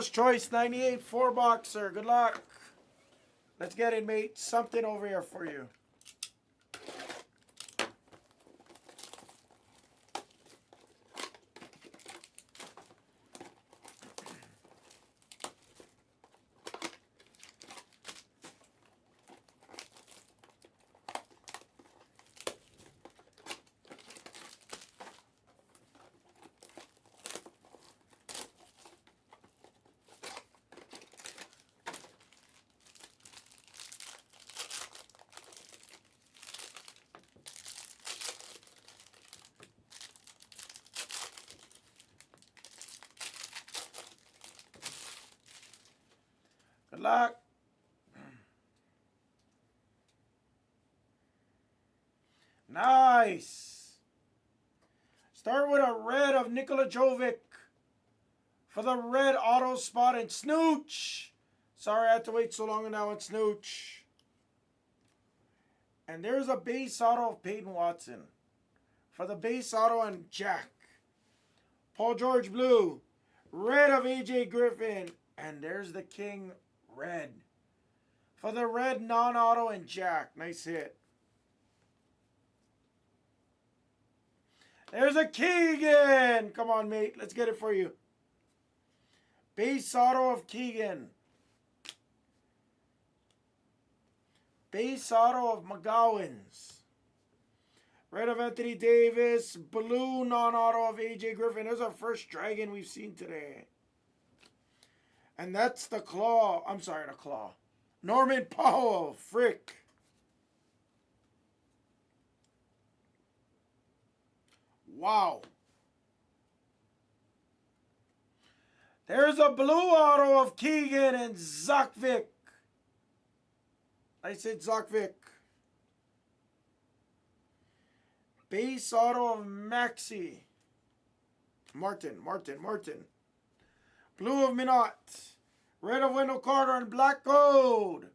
Choice 98 4-boxer. Good luck. Let's get it, mate. Something over here for you. Good luck. Nice. Start with a red of Nikola Jovic for the red auto spot and Snooch. Sorry I had to wait so long on that one, Snooch. And there's a base auto of Peyton Watson for the base auto and Jack. Paul George blue. Red of AJ Griffin. And there's the King red for the red non-auto and Jack. Nice hit. There's a Keegan. Come on, mate. Let's get it for you. Base auto of Keegan. Base auto of McGowan's. Red of Anthony Davis. Blue non-auto of AJ Griffin. There's our first dragon we've seen today. And that's the claw. I'm sorry, the claw. Norman Powell. Frick. Wow. There's a blue auto of Keegan and Zakvik. I said Zakvik. Base auto of Maxi. Martin. Blue of Minot. Red of Wendell Carter and black code.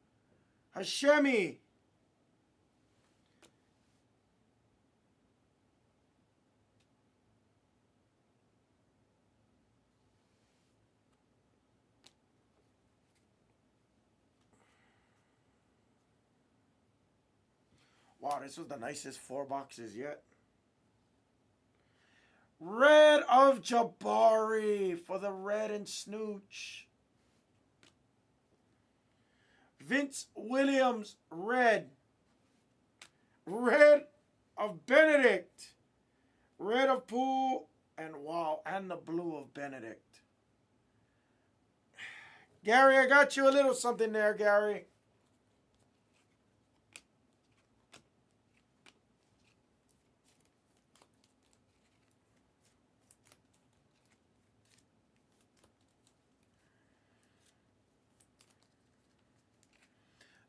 Hashemi. Wow, this was the nicest 4 boxes yet. Red of Jabari for the red and Snooch. Vince Williams, red. Red of Benedict. Red of Poole. And wow, and the blue of Benedict. Gary, I got you a little something there, Gary.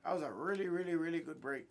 That was a really good break.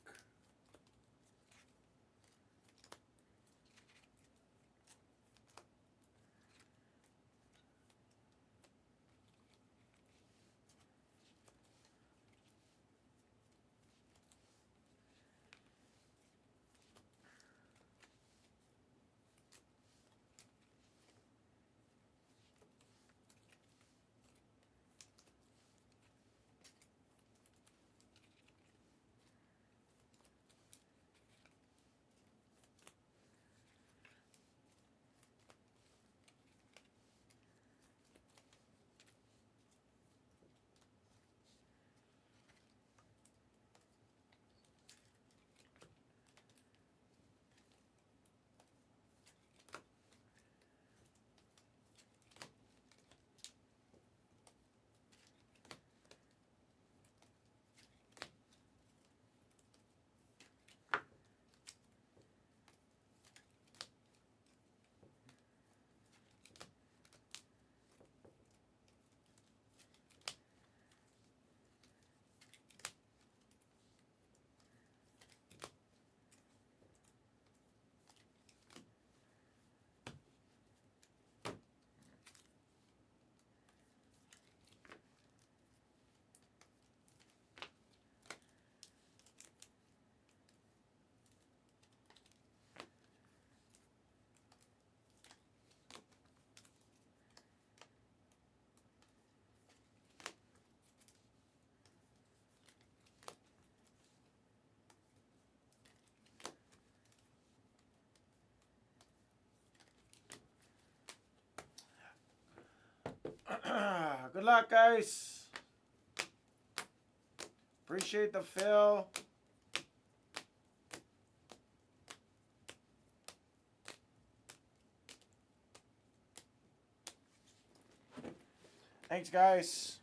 Good luck, guys. Appreciate the fill. Thanks, guys.